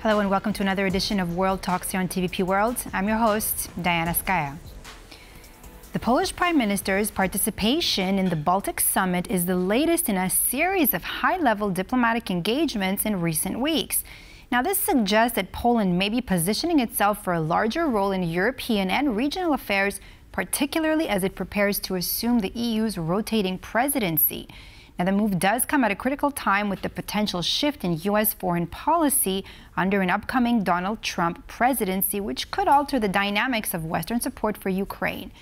Hello and welcome to another edition of World Talks here on TVP World. I'm your host, Diana Skaya. The Polish Prime Minister's participation in the Baltic Summit is the latest in a series of high-level diplomatic engagements in recent weeks. Now, this suggests that Poland may be positioning itself for a larger role in European and regional affairs, particularly as it prepares to assume the EU's rotating presidency. Now, the move does come at a critical time with the potential shift in U.S. foreign policy under an upcoming Donald Trump presidency, which could alter the dynamics of Western support for Ukraine.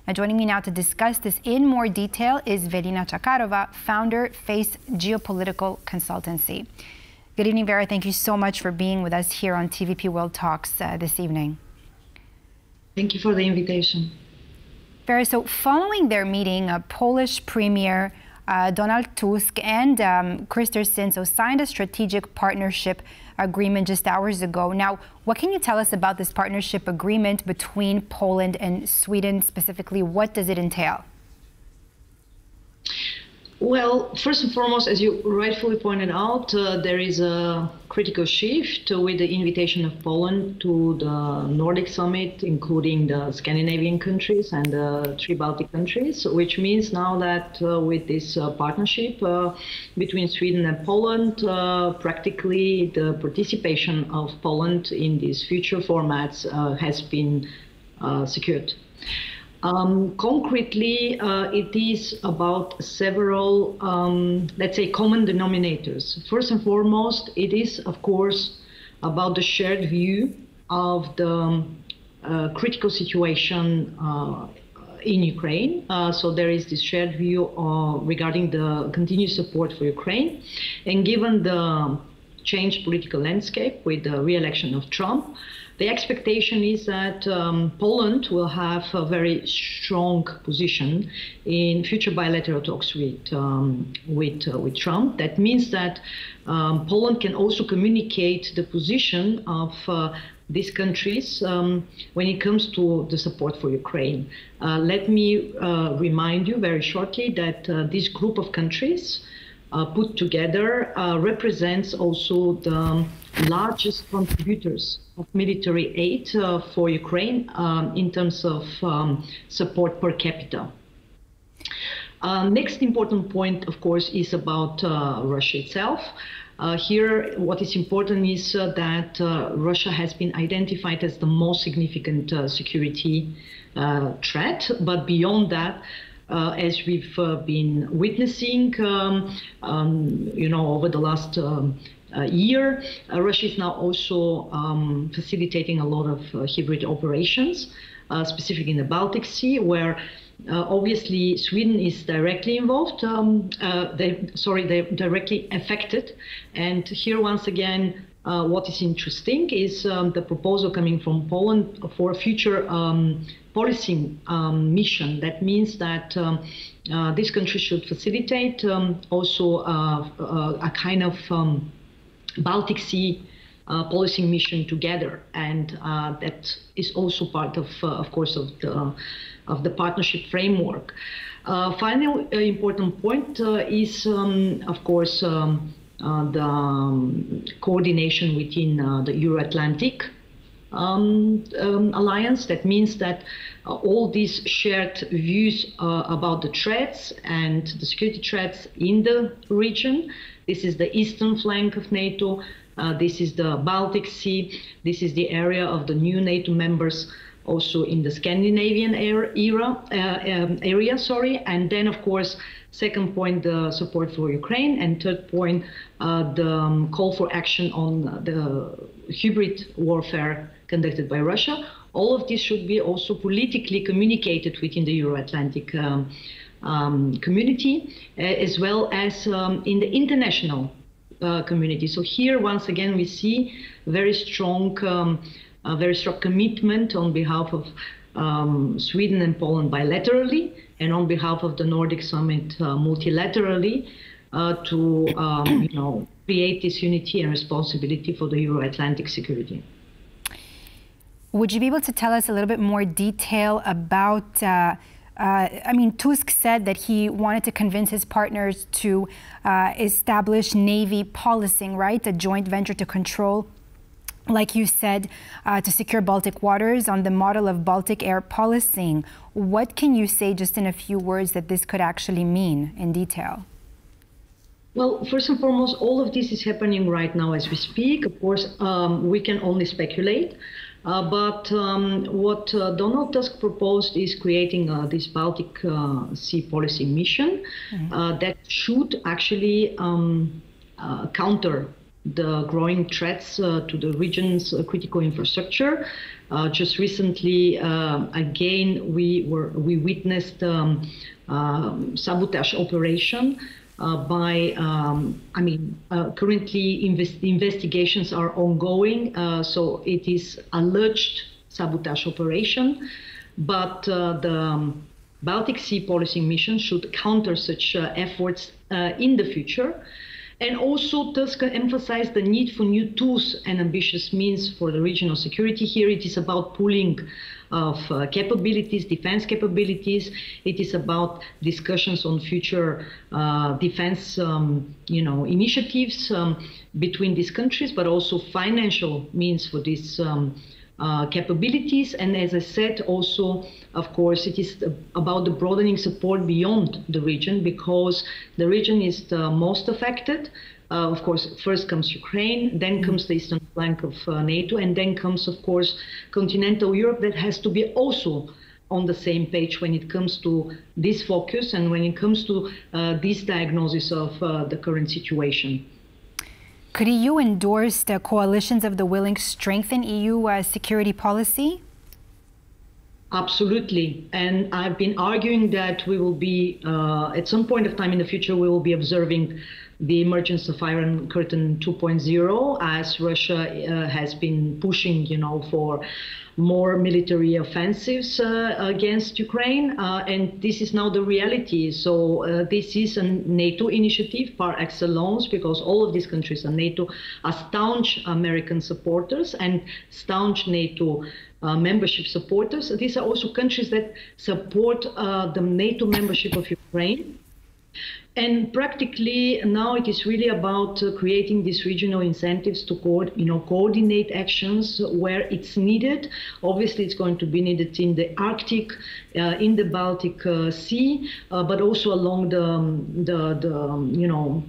Now, joining me now to discuss this in more detail is Velina Tchakarova, founder, FACE Geopolitical Consultancy. Good evening, Vera. Thank you so much for being with us here on TVP World Talks this evening. Thank you for the invitation. Vera, so following their meeting, Polish Premier Donald Tusk and Kristersson signed a strategic partnership agreement just hours ago. Now, what can you tell us about this partnership agreement between Poland and Sweden specifically? What does it entail? Well, first and foremost, as you rightfully pointed out, there is a critical shift with the invitation of Poland to the Nordic Summit, including the Scandinavian countries and the three Baltic countries, which means now that with this partnership between Sweden and Poland, practically the participation of Poland in these future formats has been secured. Concretely, it is about several, let's say, common denominators. First and foremost, it is, of course, about the shared view of the critical situation in Ukraine. So there is this shared view regarding the continued support for Ukraine. And given the changed political landscape with the re-election of Trump, the expectation is that Poland will have a very strong position in future bilateral talks with Trump. That means that Poland can also communicate the position of these countries when it comes to the support for Ukraine. Let me remind you very shortly that this group of countries put together represents also the largest contributors of military aid for Ukraine in terms of support per capita. Next important point, of course, is about Russia itself. Here, what is important is that Russia has been identified as the most significant security threat, but beyond that, as we've been witnessing, over the last year, Russia is now also facilitating a lot of hybrid operations, specifically in the Baltic Sea, where obviously Sweden is directly involved. They're directly affected. And here, once again, what is interesting is the proposal coming from Poland for a future policing mission. That means that this country should facilitate also a kind of Baltic Sea policing mission together, and that is also part of course, of the partnership framework. Final important point is, of course, the coordination within the Euro-Atlantic alliance. That means that all these shared views about the threats and the security threats in the region. This is the eastern flank of NATO. This is the Baltic Sea. This is the area of the new NATO members, also in the Scandinavian area. And then, of course, second point, the support for Ukraine, and third point, the call for action on the hybrid warfare conducted by Russia. All of this should be also politically communicated within the Euro-Atlantic community, as well as in the international community. So here, once again, we see very strong commitment on behalf of Sweden and Poland bilaterally, and on behalf of the Nordic Summit multilaterally, to create this unity and responsibility for the Euro-Atlantic security. Would you be able to tell us a little bit more detail about, Tusk said that he wanted to convince his partners to establish Navy policing, right? A joint venture to control like you said, to secure Baltic waters on the model of Baltic air policing. What can you say just in a few words that this could actually mean in detail? Well, first and foremost, all of this is happening right now as we speak. Of course, we can only speculate. But what Donald Tusk proposed is creating this Baltic Sea policy mission that should actually counter the growing threats to the region's critical infrastructure. Just recently, again, we witnessed sabotage operation currently investigations are ongoing, so it is alleged sabotage operation, but the Baltic Sea Policy Mission should counter such efforts in the future. And also, Tusk emphasized the need for new tools and ambitious means for the regional security. Here it is about pooling of capabilities, defense capabilities. It is about discussions on future defense initiatives between these countries, but also financial means for these capabilities. And as I said, also, of course, it is about the broadening support beyond the region, because the region is the most affected. Of course, first comes Ukraine, then comes the eastern flank of NATO, and then comes, of course, continental Europe that has to be also on the same page when it comes to this focus and when it comes to this diagnosis of the current situation. Could EU endorse the coalitions of the willing strengthen EU security policy? Absolutely. And I've been arguing that we will be, at some point of time in the future, we will be observing the emergence of Iron Curtain 2.0, as Russia has been pushing, for more military offensives against Ukraine. And this is now the reality. So this is a NATO initiative par excellence, because all of these countries are NATO, are staunch American supporters and staunch NATO membership supporters. These are also countries that support the NATO membership of Ukraine. And practically now it is really about creating these regional incentives to coordinate actions where it's needed. Obviously, it's going to be needed in the Arctic, in the Baltic Sea, but also along the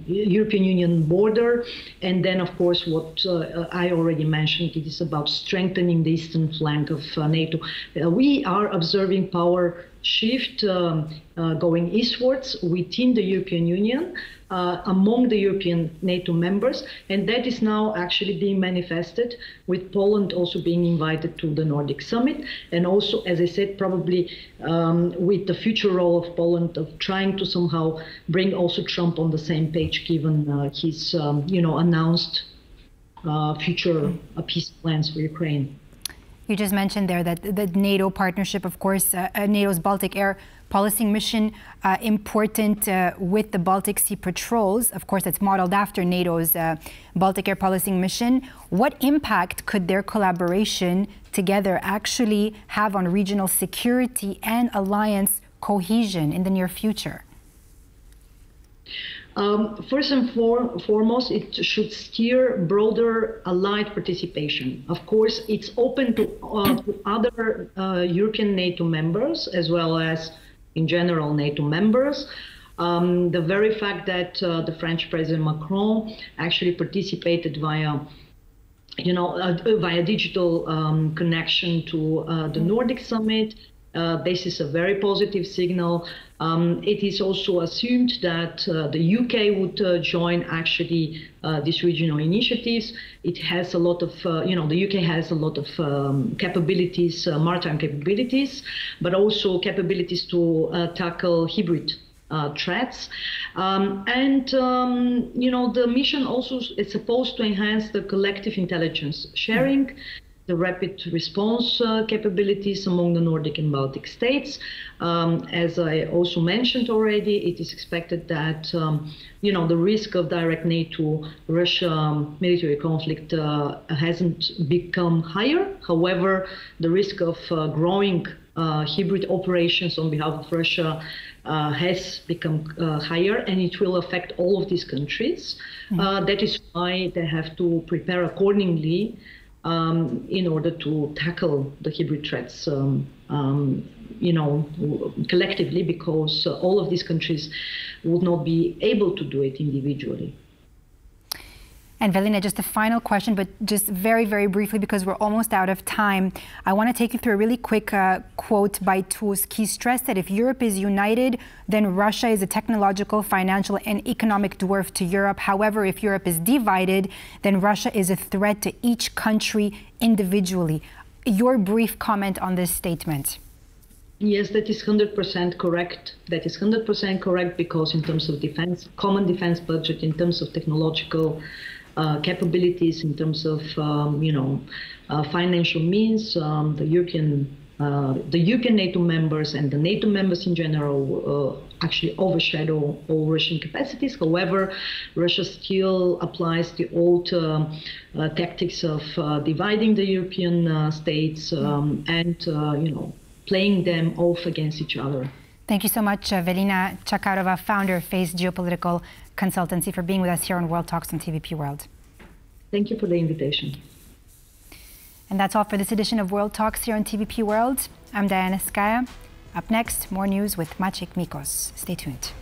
European Union border. And then, of course, what I already mentioned, it is about strengthening the eastern flank of NATO. We are observing power shift going eastwards within the European Union, among the European NATO members, and that is now actually being manifested with Poland also being invited to the Nordic Summit, and also, as I said, probably with the future role of Poland of trying to somehow bring also Trump on the same page, given his announced future peace plans for Ukraine. You just mentioned there that the NATO partnership, of course, NATO's Baltic Air Policing Mission, important with the Baltic Sea patrols. Of course, it's modeled after NATO's Baltic Air Policing Mission. What impact could their collaboration together actually have on regional security and alliance cohesion in the near future? First and foremost, it should steer broader allied participation. Of course, it's open to other European NATO members, as well as, in general, NATO members. The very fact that the French President Macron actually participated via digital connection to the Nordic Summit, this is a very positive signal. It is also assumed that the UK would join actually these regional initiatives. It has a lot of, the UK has a lot of capabilities, maritime capabilities, but also capabilities to tackle hybrid threats. The mission also is supposed to enhance the collective intelligence sharing, the rapid response capabilities among the Nordic and Baltic states. As I also mentioned already, it is expected that the risk of direct NATO-Russia military conflict hasn't become higher. However, the risk of growing hybrid operations on behalf of Russia has become higher, and it will affect all of these countries. That is why they have to prepare accordingly in order to tackle the hybrid threats, collectively, because all of these countries would not be able to do it individually. And Velina, just a final question, but just very, very briefly, because we're almost out of time. I want to take you through a really quick quote by Tusk. He stressed that if Europe is united, then Russia is a technological, financial, and economic dwarf to Europe. However, if Europe is divided, then Russia is a threat to each country individually. Your brief comment on this statement. Yes, that is 100% correct. That is 100% correct, because in terms of defense, common defense budget, in terms of technological capabilities, in terms of financial means, the European NATO members and the NATO members in general actually overshadow all Russian capacities. However, Russia still applies the old tactics of dividing the European states and playing them off against each other. Thank you so much, Velina Tchakarova, founder of FACE Geopolitical Consultancy, for being with us here on World Talks on TVP World. Thank you for the invitation. And that's all for this edition of World Talks here on TVP World. I'm Diana Skaya. Up next, more news with Maciek Mikos. Stay tuned.